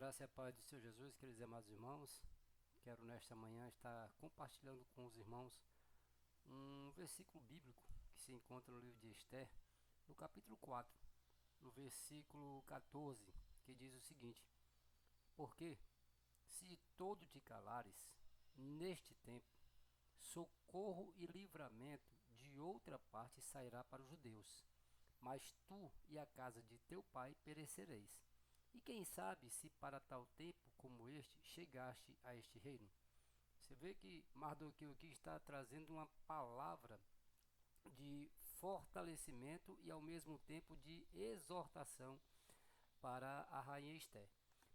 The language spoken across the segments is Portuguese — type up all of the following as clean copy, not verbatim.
graça e a paz do Senhor Jesus, queridos e amados irmãos. Quero nesta manhã estar compartilhando com os irmãos um versículo bíblico que se encontra no livro de Esther, no capítulo 4, no versículo 14, que diz o seguinte: Porque, se todo te calares, neste tempo, socorro e livramento de outra parte sairá para os judeus, mas tu e a casa de teu pai perecereis. E quem sabe se para tal tempo como este chegaste a este reino? Você vê que Mardoqueu aqui está trazendo uma palavra de fortalecimento e ao mesmo tempo de exortação para a rainha Esther.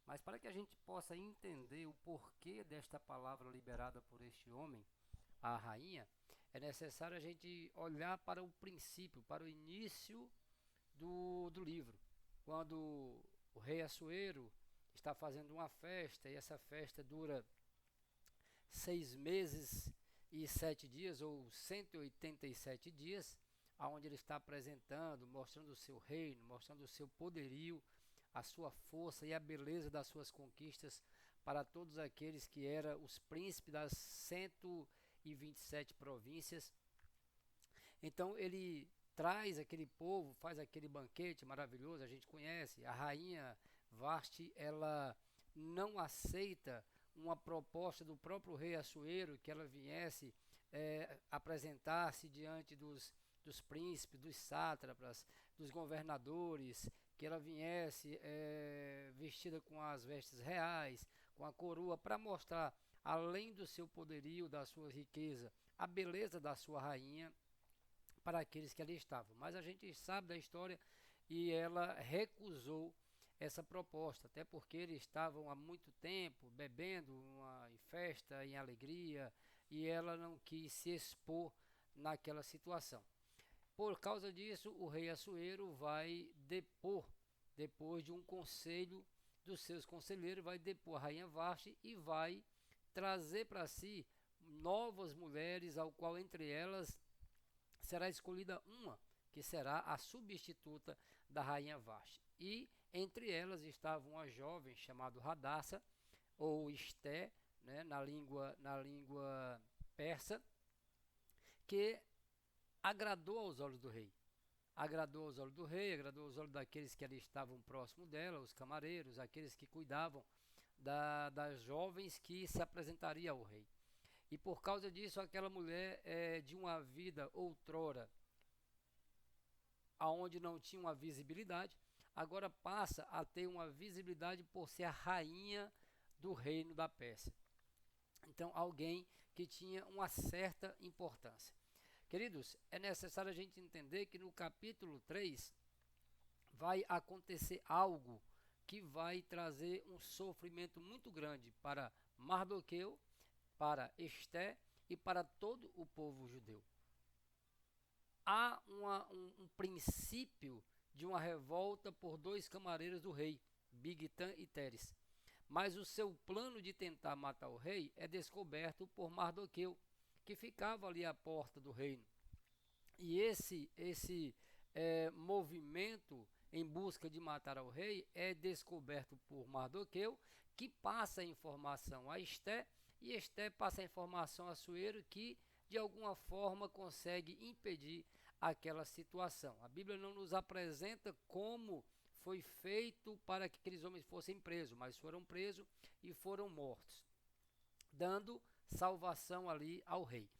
Mas para que a gente possa entender o porquê desta palavra liberada por este homem, a rainha, é necessário a gente olhar para o princípio, para o início do livro, quando o rei Assuero está fazendo uma festa e essa festa dura 6 meses e 7 dias, ou 187 dias, aonde ele está apresentando, mostrando o seu reino, mostrando o seu poderio, a sua força e a beleza das suas conquistas para todos aqueles que eram os príncipes das 127 províncias. Então ele traz aquele povo, faz aquele banquete maravilhoso, a gente conhece. A rainha Vasti, ela não aceita uma proposta do próprio rei Assuero que ela viesse apresentar-se diante dos príncipes, dos sátrapas, dos governadores, que ela viesse vestida com as vestes reais, com a coroa, para mostrar, além do seu poderio, da sua riqueza, a beleza da sua rainha para aqueles que ali estavam. Mas a gente sabe da história e ela recusou essa proposta, até porque eles estavam há muito tempo bebendo em festa, em alegria, e ela não quis se expor naquela situação. Por causa disso, o rei Assuero vai depor, depois de um conselho dos seus conselheiros, vai depor a rainha Vasti e vai trazer para si novas mulheres, ao qual entre elas será escolhida uma, que será a substituta da rainha Vasti. E entre elas estava uma jovem chamada Radassa, ou Esté, né, na língua persa, que agradou aos olhos do rei. Agradou aos olhos do rei, agradou aos olhos daqueles que ali estavam próximo dela, os camareiros, aqueles que cuidavam das jovens que se apresentaria ao rei. E por causa disso, aquela mulher de uma vida outrora, aonde não tinha uma visibilidade, agora passa a ter uma visibilidade por ser a rainha do reino da Pérsia. Então, alguém que tinha uma certa importância. Queridos, é necessário a gente entender que no capítulo 3 vai acontecer algo que vai trazer um sofrimento muito grande para Mardoqueu, para Esté e para todo o povo judeu. Há um princípio de uma revolta por dois camareiros do rei, Bigtan e Teres. Mas o seu plano de tentar matar o rei é descoberto por Mardoqueu, que ficava ali à porta do reino. E esse movimento em busca de matar o rei é descoberto por Mardoqueu, que passa a informação a Esté, e Esté passa a informação a Assuero, que de alguma forma consegue impedir aquela situação. A Bíblia não nos apresenta como foi feito para que aqueles homens fossem presos, mas foram presos e foram mortos, dando salvação ali ao rei.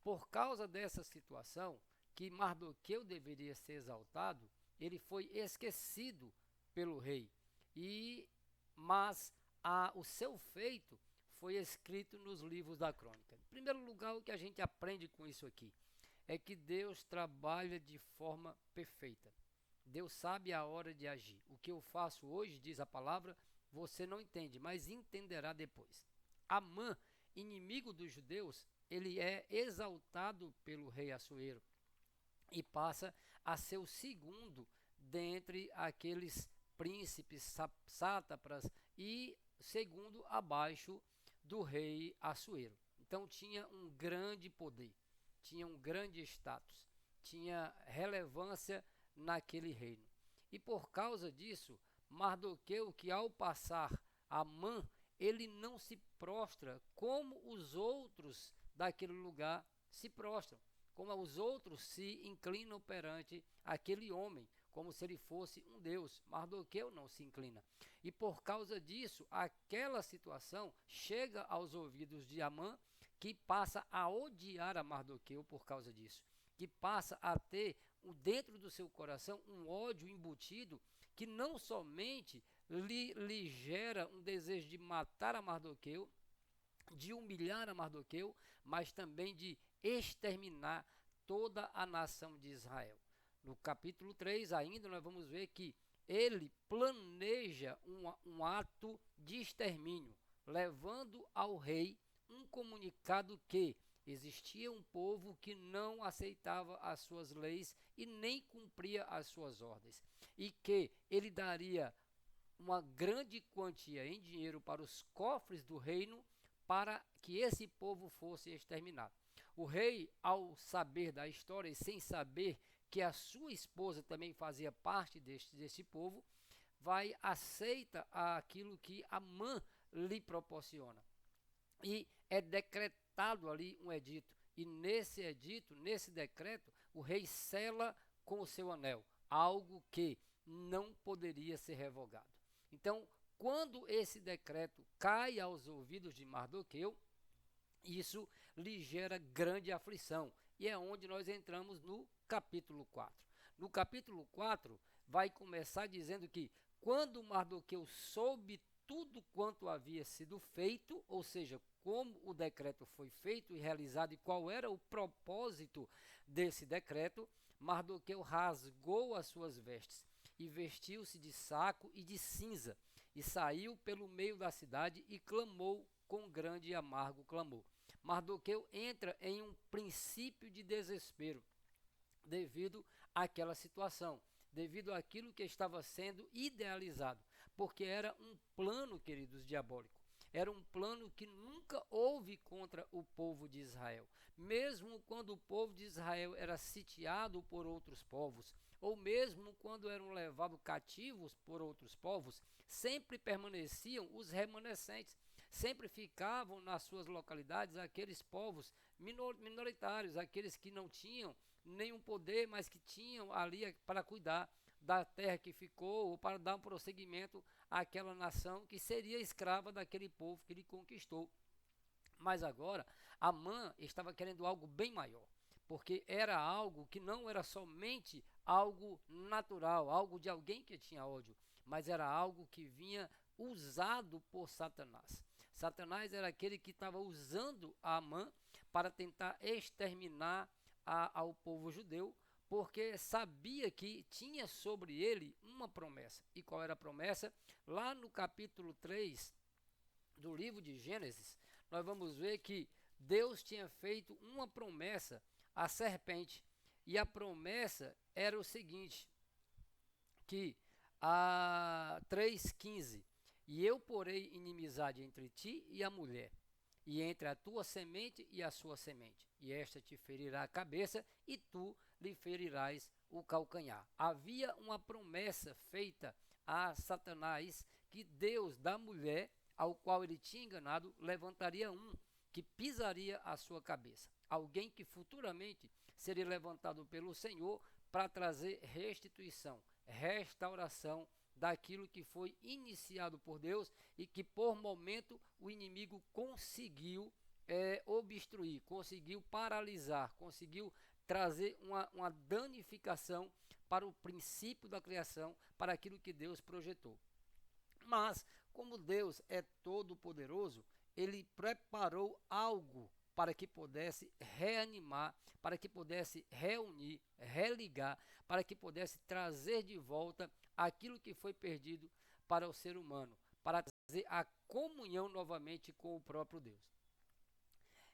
Por causa dessa situação, que Mardoqueu deveria ser exaltado, ele foi esquecido pelo rei. Mas o seu feito foi escrito nos livros da crônica. Em primeiro lugar, o que a gente aprende com isso aqui é que Deus trabalha de forma perfeita. Deus sabe a hora de agir. O que eu faço hoje, diz a palavra, você não entende, mas entenderá depois. Amã, inimigo dos judeus, ele é exaltado pelo rei Assuero e passa a ser o segundo dentre aqueles príncipes sátrapas e segundo abaixo do rei Assuero. Então tinha um grande poder, tinha um grande status, tinha relevância naquele reino. E por causa disso, Mardoqueu, que ao passar Amã, ele não se prostra como os outros daquele lugar se prostram, como os outros se inclinam perante aquele homem, como se ele fosse um deus. Mardoqueu não se inclina. E por causa disso, aquela situação chega aos ouvidos de Amã, que passa a odiar a Mardoqueu por causa disso, que passa a ter dentro do seu coração um ódio embutido que não somente lhe gera um desejo de matar a Mardoqueu, de humilhar a Mardoqueu, mas também de exterminar toda a nação de Israel. No capítulo 3 ainda nós vamos ver que ele planeja um ato de extermínio, levando ao rei um comunicado que existia um povo que não aceitava as suas leis e nem cumpria as suas ordens, e que ele daria uma grande quantia em dinheiro para os cofres do reino para que esse povo fosse exterminado. O rei, ao saber da história e sem saber que a sua esposa também fazia parte desse povo, aceita aquilo que Amã lhe proporciona. E é decretado ali um edito. E nesse edito, nesse decreto, o rei sela com o seu anel, algo que não poderia ser revogado. Então, quando esse decreto cai aos ouvidos de Mardoqueu, isso lhe gera grande aflição. E é onde nós entramos no capítulo 4. No capítulo 4, vai começar dizendo que quando Mardoqueu soube tudo quanto havia sido feito, ou seja, como o decreto foi feito e realizado e qual era o propósito desse decreto, Mardoqueu rasgou as suas vestes e vestiu-se de saco e de cinza e saiu pelo meio da cidade e clamou com grande e amargo clamor. Mardoqueu entra em um princípio de desespero devido àquela situação, devido àquilo que estava sendo idealizado, porque era um plano, queridos, diabólico. Era um plano que nunca houve contra o povo de Israel. Mesmo quando o povo de Israel era sitiado por outros povos, ou mesmo quando eram levados cativos por outros povos, sempre permaneciam os remanescentes. Sempre ficavam nas suas localidades aqueles povos minoritários, aqueles que não tinham nenhum poder, mas que tinham ali para cuidar da terra que ficou, ou para dar um prosseguimento àquela nação que seria escrava daquele povo que ele conquistou. Mas agora, Amã estava querendo algo bem maior, porque era algo que não era somente algo natural, algo de alguém que tinha ódio, mas era algo que vinha usado por Satanás. Satanás era aquele que estava usando Amã para tentar exterminar ao povo judeu, porque sabia que tinha sobre ele uma promessa. E qual era a promessa? Lá no capítulo 3 do livro de Gênesis, nós vamos ver que Deus tinha feito uma promessa à serpente. E a promessa era o seguinte, que a 3,15, e eu porei inimizade entre ti e a mulher, e entre a tua semente e a sua semente, e esta te ferirá a cabeça, e tu lhe ferirás o calcanhar. Havia uma promessa feita a Satanás, que Deus da mulher, ao qual ele tinha enganado, levantaria um, que pisaria a sua cabeça. Alguém que futuramente seria levantado pelo Senhor para trazer restituição, restauração daquilo que foi iniciado por Deus e que por momento o inimigo conseguiu obstruir, conseguiu paralisar, conseguiu trazer uma danificação para o princípio da criação, para aquilo que Deus projetou. Mas, como Deus é todo poderoso, ele preparou algo para que pudesse reanimar, para que pudesse reunir, religar, para que pudesse trazer de volta aquilo que foi perdido para o ser humano, para trazer a comunhão novamente com o próprio Deus.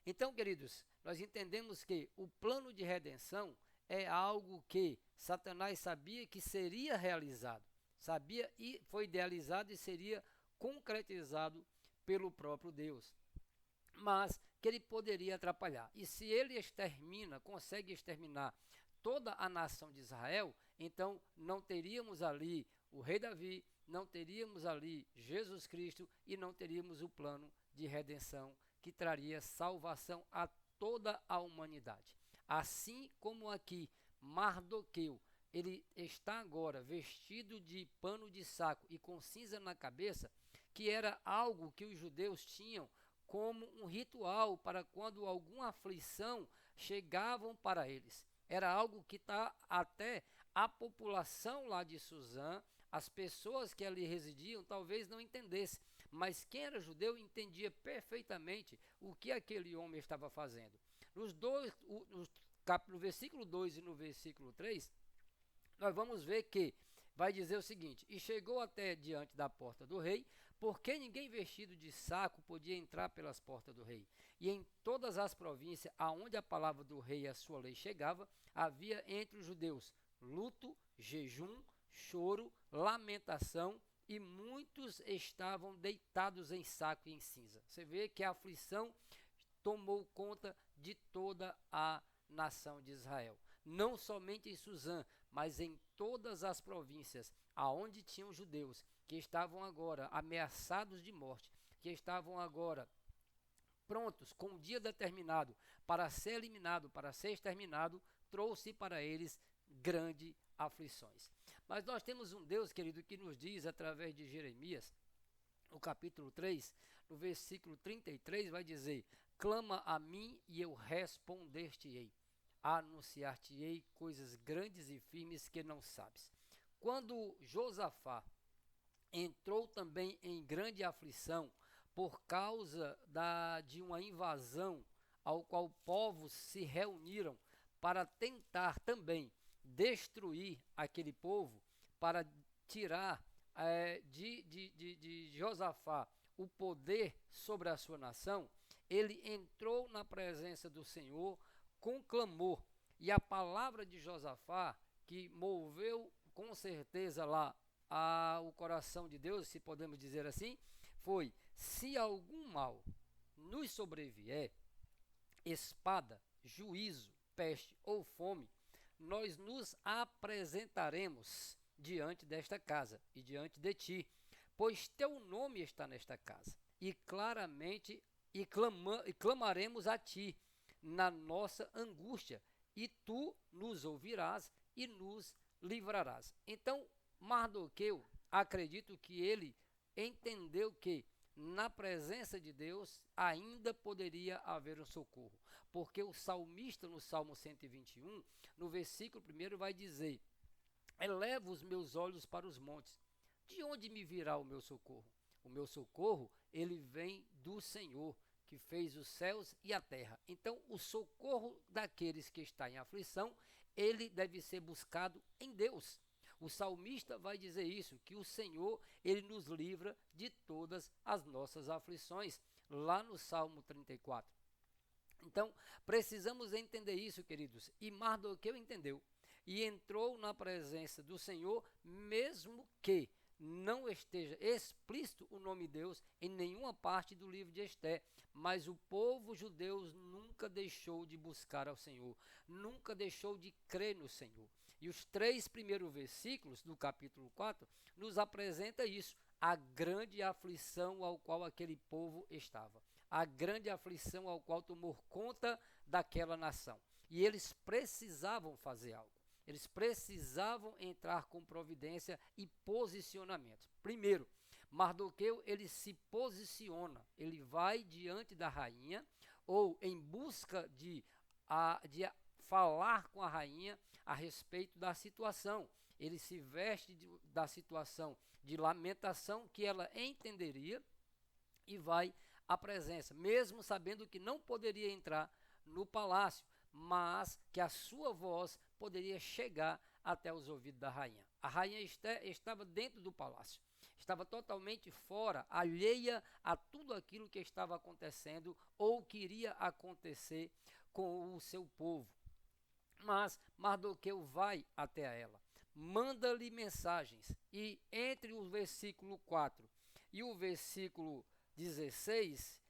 Então, queridos, nós entendemos que o plano de redenção é algo que Satanás sabia que seria realizado, sabia e foi idealizado e seria concretizado pelo próprio Deus, mas que ele poderia atrapalhar. E se ele consegue exterminar toda a nação de Israel, então não teríamos ali o rei Davi, não teríamos ali Jesus Cristo e não teríamos o plano de redenção que traria salvação a toda a humanidade. Assim como aqui Mardoqueu, ele está agora vestido de pano de saco e com cinza na cabeça, que era algo que os judeus tinham como um ritual para quando alguma aflição chegavam para eles. Era algo que até a população lá de Suzã, as pessoas que ali residiam, talvez não entendessem, mas quem era judeu entendia perfeitamente o que aquele homem estava fazendo. No versículo 2 e no versículo 3, nós vamos ver que vai dizer o seguinte: e chegou até diante da porta do rei, porque ninguém vestido de saco podia entrar pelas portas do rei. E em todas as províncias aonde a palavra do rei e a sua lei chegava, havia entre os judeus luto, jejum, choro, lamentação, e muitos estavam deitados em saco e em cinza. Você vê que a aflição tomou conta de toda a nação de Israel. Não somente em Suzã, mas em todas as províncias aonde tinham judeus que estavam agora ameaçados de morte, que estavam agora prontos com o dia determinado para ser eliminado, para ser exterminado, trouxe para eles grandes aflições. Mas nós temos um Deus, querido, que nos diz através de Jeremias, no capítulo 3, no versículo 33, vai dizer: clama a mim e eu responder-te-ei, anunciar-te-ei coisas grandes e firmes que não sabes. Quando Josafá entrou também em grande aflição por causa de uma invasão ao qual povos se reuniram para tentar também destruir aquele povo, para tirar de Josafá o poder sobre a sua nação, ele entrou na presença do Senhor com clamor, e a palavra de Josafá, que moveu com certeza lá o coração de Deus, se podemos dizer assim, foi: se algum mal nos sobrevier, espada, juízo, peste ou fome, nós nos apresentaremos diante desta casa e diante de ti, pois teu nome está nesta casa, e claramente clamaremos a ti na nossa angústia, e tu nos ouvirás e nos livrarás. Então, Mardoqueu, acredito que ele entendeu que na presença de Deus ainda poderia haver um socorro, porque o salmista no Salmo 121, no versículo 1 vai dizer: eleva os meus olhos para os montes, de onde me virá o meu socorro? O meu socorro, ele vem do Senhor, que fez os céus e a terra. Então, o socorro daqueles que estão em aflição, ele deve ser buscado em Deus. O salmista vai dizer isso, que o Senhor, ele nos livra de todas as nossas aflições, lá no Salmo 34. Então, precisamos entender isso, queridos. E Mardoqueu entendeu e entrou na presença do Senhor, mesmo que não esteja explícito o nome de Deus em nenhuma parte do livro de Esté, mas o povo judeu nunca deixou de buscar ao Senhor, nunca deixou de crer no Senhor. E os 3 primeiros versículos do capítulo 4 nos apresenta isso, a grande aflição ao qual aquele povo estava, a grande aflição ao qual tomou conta daquela nação. E eles precisavam fazer algo. Eles precisavam entrar com providência e posicionamento. Primeiro, Mardoqueu, ele se posiciona, ele vai diante da rainha, ou em busca de falar com a rainha a respeito da situação. Ele se veste da situação de lamentação que ela entenderia e vai à presença, mesmo sabendo que não poderia entrar no palácio, mas que a sua voz poderia chegar até os ouvidos da rainha. A rainha estava dentro do palácio, estava totalmente fora, alheia a tudo aquilo que estava acontecendo ou que iria acontecer com o seu povo. Mas Mardoqueu vai até ela, manda-lhe mensagens, e entre o versículo 4 e o versículo 16,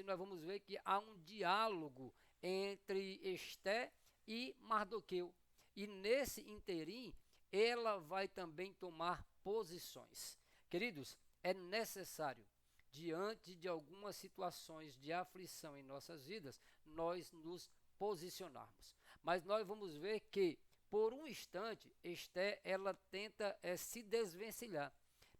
nós vamos ver que há um diálogo entre Esté e Mardoqueu. E nesse interim, ela vai também tomar posições. Queridos, é necessário, diante de algumas situações de aflição em nossas vidas, nós nos posicionarmos. Mas nós vamos ver que, por um instante, Esté, ela tenta se desvencilhar.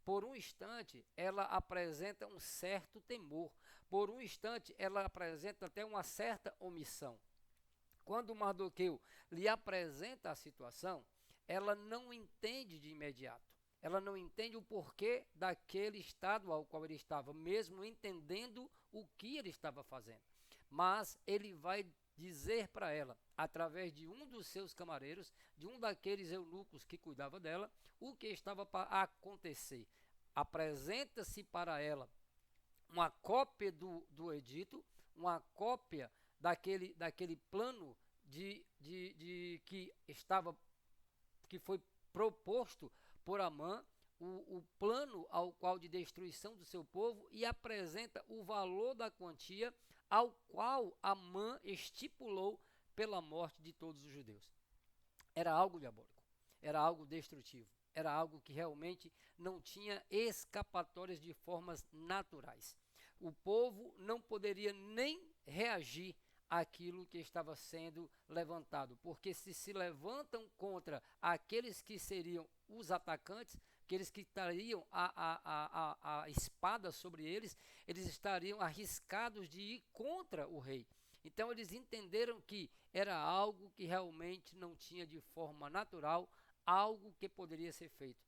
Por um instante, ela apresenta um certo temor. Por um instante, ela apresenta até uma certa omissão. Quando Mardoqueu lhe apresenta a situação, ela não entende de imediato. Ela não entende o porquê daquele estado ao qual ele estava, mesmo entendendo o que ele estava fazendo. Mas ele vai dizer para ela, através de um dos seus camareiros, de um daqueles eunucos que cuidava dela, o que estava para acontecer. Apresenta-se para ela uma cópia do edito, uma cópia daquele plano que foi proposto por Amã, o plano ao qual de destruição do seu povo, e apresenta o valor da quantia ao qual Amã estipulou pela morte de todos os judeus. Era algo diabólico, era algo destrutivo, era algo que realmente não tinha escapatórias de formas naturais. O povo não poderia nem reagir àquilo que estava sendo levantado, porque se levantam contra aqueles que seriam os atacantes, aqueles que estariam a espada sobre eles, eles estariam arriscados de ir contra o rei. Então eles entenderam que era algo que realmente não tinha de forma natural, algo que poderia ser feito,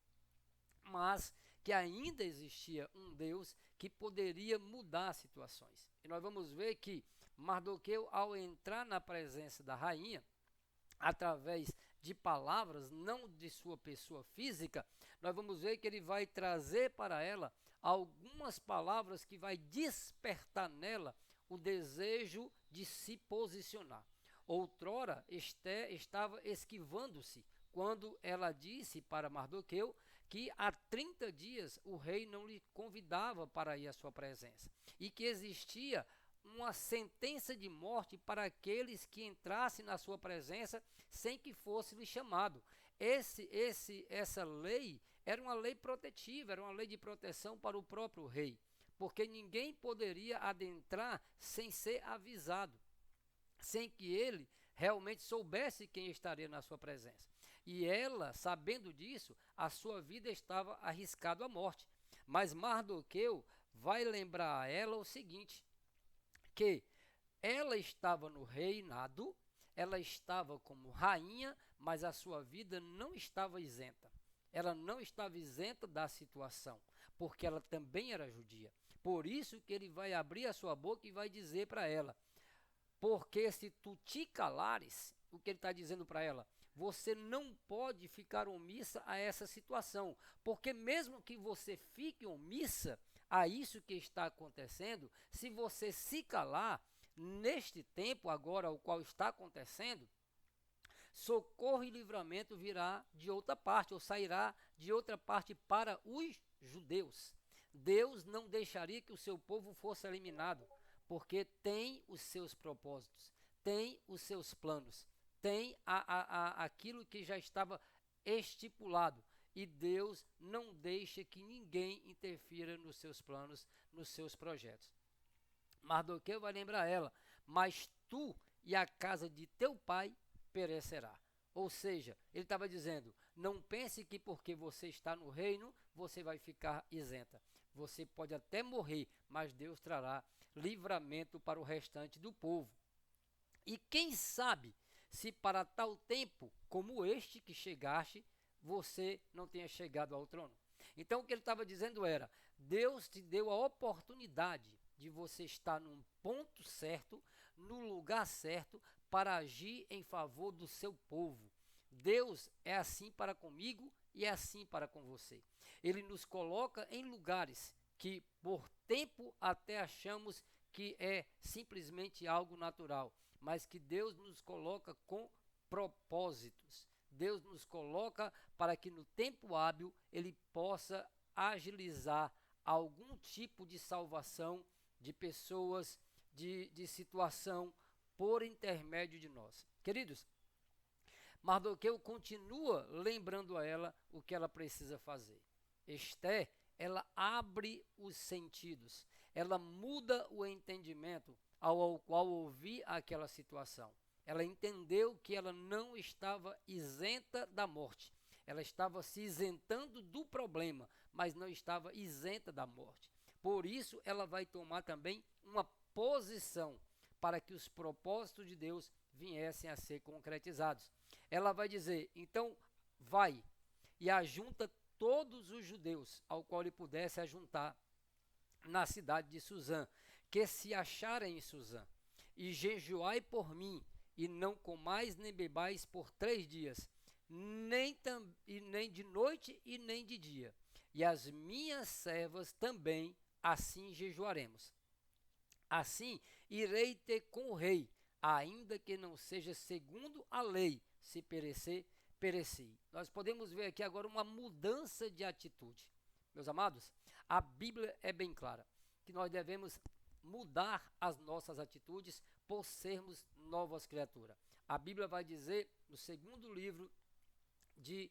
mas que ainda existia um Deus que poderia mudar situações. E nós vamos ver que Mardoqueu, ao entrar na presença da rainha, através de palavras, não de sua pessoa física, nós vamos ver que ele vai trazer para ela algumas palavras que vai despertar nela o desejo de se posicionar. Outrora, Esté estava esquivando-se quando ela disse para Mardoqueu que há 30 dias o rei não lhe convidava para ir à sua presença e que existia uma sentença de morte para aqueles que entrassem na sua presença sem que fosse lhe chamado. Essa lei era uma lei protetiva, era uma lei de proteção para o próprio rei, porque ninguém poderia adentrar sem ser avisado, sem que ele realmente soubesse quem estaria na sua presença. E ela, sabendo disso, a sua vida estava arriscada à morte. Mas Mardoqueu vai lembrar a ela o seguinte, que ela estava no reinado, ela estava como rainha, mas a sua vida não estava isenta. Ela não estava isenta da situação, porque ela também era judia. Por isso que ele vai abrir a sua boca e vai dizer para ela, porque se tu te calares, o que ele está dizendo para ela, você não pode ficar omissa a essa situação, porque mesmo que você fique omissa a isso que está acontecendo, se você se calar, neste tempo agora o qual está acontecendo, socorro e livramento virá de outra parte, ou sairá de outra parte para os judeus. Deus não deixaria que o seu povo fosse eliminado, porque tem os seus propósitos, tem os seus planos, tem aquilo que já estava estipulado. E Deus não deixa que ninguém interfira nos seus planos, nos seus projetos. Mardoqueu vai lembrar ela, mas tu e a casa de teu pai perecerá. Ou seja, ele estava dizendo, não pense que porque você está no reino, você vai ficar isenta. Você pode até morrer, mas Deus trará livramento para o restante do povo. E quem sabe, se para tal tempo como este que chegaste, você não tenha chegado ao trono. Então o que ele estava dizendo era, Deus te deu a oportunidade de você estar num ponto certo, no lugar certo, para agir em favor do seu povo. Deus é assim para comigo e é assim para com você. Ele nos coloca em lugares que por tempo até achamos que é simplesmente algo natural, mas que Deus nos coloca com propósitos. Deus nos coloca para que no tempo hábil ele possa agilizar algum tipo de salvação de pessoas, de situação por intermédio de nós. Queridos, Mardoqueu continua lembrando a ela o que ela precisa fazer. Esté, ela abre os sentidos, ela muda o entendimento ao qual ouvir aquela situação. Ela entendeu que ela não estava isenta da morte. Ela estava se isentando do problema, mas não estava isenta da morte. Por isso, ela vai tomar também uma posição para que os propósitos de Deus viessem a ser concretizados. Ela vai dizer, então, vai e ajunta todos os judeus ao qual ele pudesse ajuntar na cidade de Suzã, que se acharem em Suzã, e jejuai por mim, e não comais nem bebais por 3 dias, nem de noite e nem de dia. E as minhas servas também assim jejuaremos. Assim irei ter com o rei, ainda que não seja segundo a lei, se perecer, pereci. Nós podemos ver aqui agora uma mudança de atitude. Meus amados, a Bíblia é bem clara, que nós devemos mudar as nossas atitudes por sermos novas criaturas. A Bíblia vai dizer no segundo livro de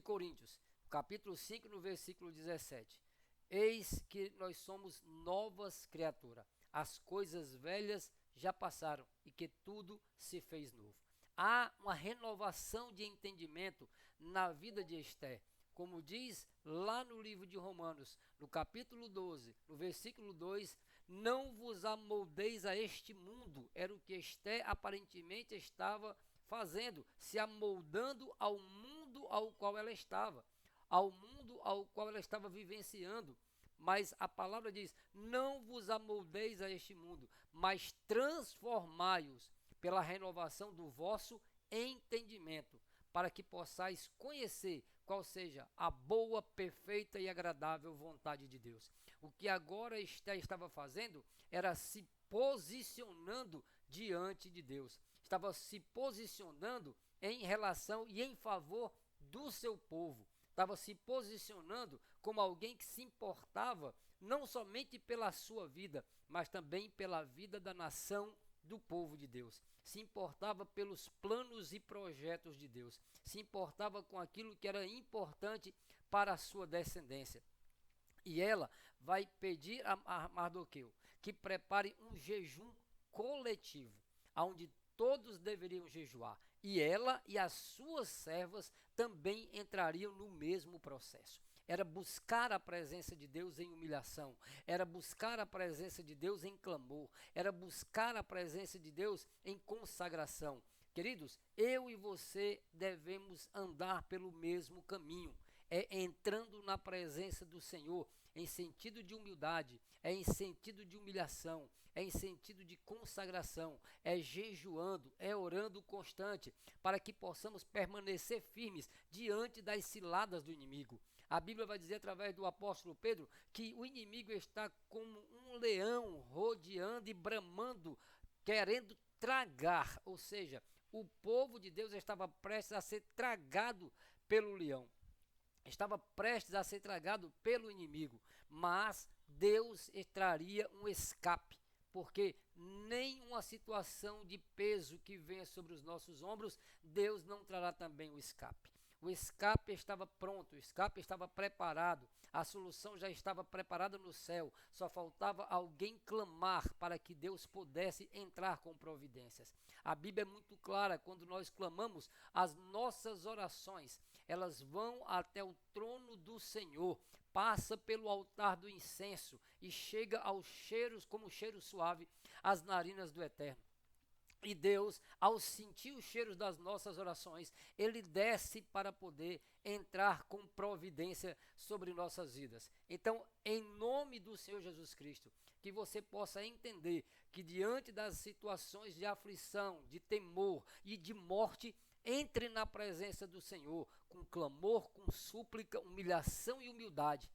Coríntios, capítulo 5, no versículo 17, eis que nós somos novas criaturas, as coisas velhas já passaram e que tudo se fez novo. Há uma renovação de entendimento na vida de Esté. Como diz lá no livro de Romanos, no capítulo 12, no versículo 2, não vos amoldeis a este mundo, era o que Esté aparentemente estava fazendo, se amoldando ao mundo ao qual ela estava, ao mundo ao qual ela estava vivenciando. Mas a palavra diz, não vos amoldeis a este mundo, mas transformai-os pela renovação do vosso entendimento, para que possais conhecer qual seja a boa, perfeita e agradável vontade de Deus. O que agora Esté estava fazendo era se posicionando diante de Deus, estava se posicionando em relação e em favor do seu povo, estava se posicionando como alguém que se importava não somente pela sua vida, mas também pela vida da nação do povo de Deus, se importava pelos planos e projetos de Deus, se importava com aquilo que era importante para a sua descendência. E ela vai pedir a Mardoqueu que prepare um jejum coletivo, onde todos deveriam jejuar. E ela e as suas servas também entrariam no mesmo processo. Era buscar a presença de Deus em humilhação, era buscar a presença de Deus em clamor, era buscar a presença de Deus em consagração. Queridos, eu e você devemos andar pelo mesmo caminho, entrando na presença do Senhor, em sentido de humildade, em sentido de humilhação, em sentido de consagração, jejuando, orando constante, para que possamos permanecer firmes diante das ciladas do inimigo. A Bíblia vai dizer através do apóstolo Pedro que o inimigo está como um leão rodeando e bramando, querendo tragar, ou seja, o povo de Deus estava prestes a ser tragado pelo leão, estava prestes a ser tragado pelo inimigo, mas Deus traria um escape, porque nenhuma situação de peso que venha sobre os nossos ombros, Deus não trará também o escape. O escape estava pronto, o escape estava preparado, a solução já estava preparada no céu, só faltava alguém clamar para que Deus pudesse entrar com providências. A Bíblia é muito clara, quando nós clamamos, as nossas orações, elas vão até o trono do Senhor, passa pelo altar do incenso e chega aos cheiros, como cheiro suave, às narinas do Eterno. E Deus, ao sentir os cheiros das nossas orações, Ele desce para poder entrar com providência sobre nossas vidas. Então, em nome do Senhor Jesus Cristo, que você possa entender que diante das situações de aflição, de temor e de morte, entre na presença do Senhor com clamor, com súplica, humilhação e humildade,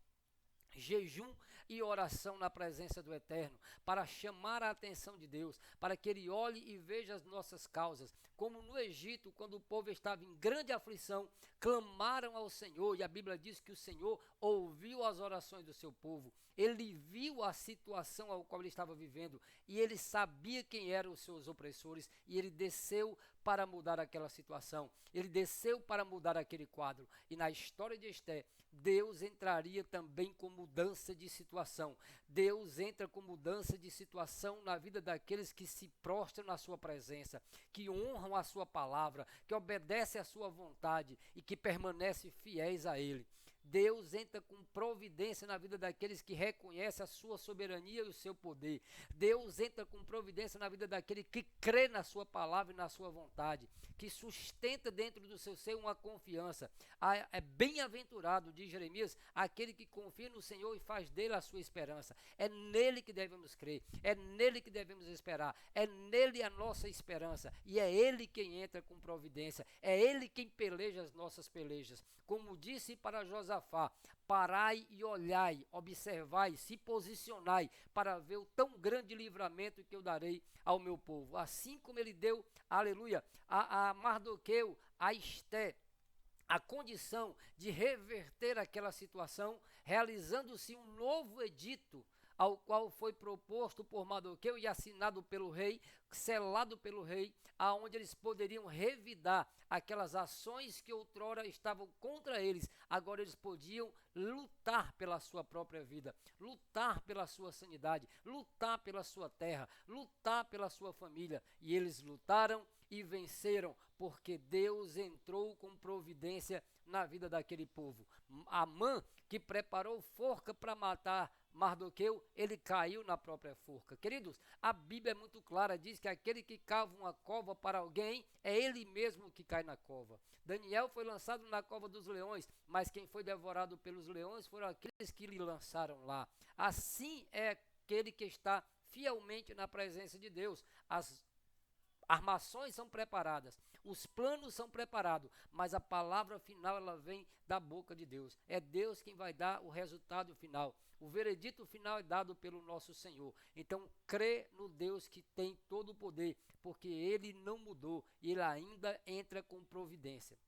jejum e oração na presença do Eterno, para chamar a atenção de Deus, para que Ele olhe e veja as nossas causas, como no Egito, quando o povo estava em grande aflição, clamaram ao Senhor, e a Bíblia diz que o Senhor ouviu as orações do seu povo, Ele viu a situação ao qual ele estava vivendo, e Ele sabia quem eram os seus opressores, e Ele desceu para mudar aquela situação, ele desceu para mudar aquele quadro. E na história de Esté, Deus entraria também com mudança de situação. Deus entra com mudança de situação na vida daqueles que se prostram na sua presença, que honram a sua palavra, que obedecem à sua vontade e que permanecem fiéis a ele. Deus entra com providência na vida daqueles que reconhecem a sua soberania e o seu poder. Deus entra com providência na vida daquele que crê na sua palavra e na sua vontade, que sustenta dentro do seu ser uma confiança. É bem-aventurado, diz Jeremias, aquele que confia no Senhor e faz dele a sua esperança. É nele que devemos crer, é nele que devemos esperar, é nele a nossa esperança, e é ele quem entra com providência, é ele quem peleja as nossas pelejas. Como disse para Josafá: parai e olhai, observai, se posicionai, para ver o tão grande livramento que eu darei ao meu povo. Assim como ele deu, aleluia, a Mardoqueu, a Esté, a condição de reverter aquela situação, realizando-se um novo edito, ao qual foi proposto por Mardoqueu e assinado pelo rei, selado pelo rei, aonde eles poderiam revidar aquelas ações que outrora estavam contra eles. Agora eles podiam lutar pela sua própria vida, lutar pela sua sanidade, lutar pela sua terra, lutar pela sua família. E eles lutaram e venceram, porque Deus entrou com providência na vida daquele povo. Amã, que preparou forca para matar Mardoqueu, ele caiu na própria forca. Queridos, a Bíblia é muito clara, diz que aquele que cava uma cova para alguém, é ele mesmo que cai na cova. Daniel foi lançado na cova dos leões, mas quem foi devorado pelos leões foram aqueles que lhe lançaram lá. Assim é aquele que está fielmente na presença de Deus. As armações são preparadas, os planos são preparados, mas a palavra final ela vem da boca de Deus. É Deus quem vai dar o resultado final. O veredito final é dado pelo nosso Senhor. Então, crê no Deus que tem todo o poder, porque ele não mudou e ele ainda entra com providência.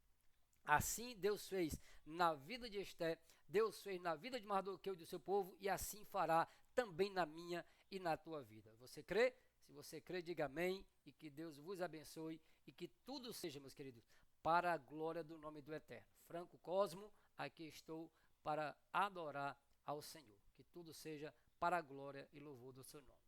Assim Deus fez na vida de Esté, Deus fez na vida de Mardoqueu e do seu povo, e assim fará também na minha e na tua vida. Você crê? Se você crê, diga amém, e que Deus vos abençoe, e que tudo seja, meus queridos, para a glória do nome do Eterno. Franco Cosmo, aqui estou para adorar ao Senhor. Que tudo seja para a glória e louvor do seu nome.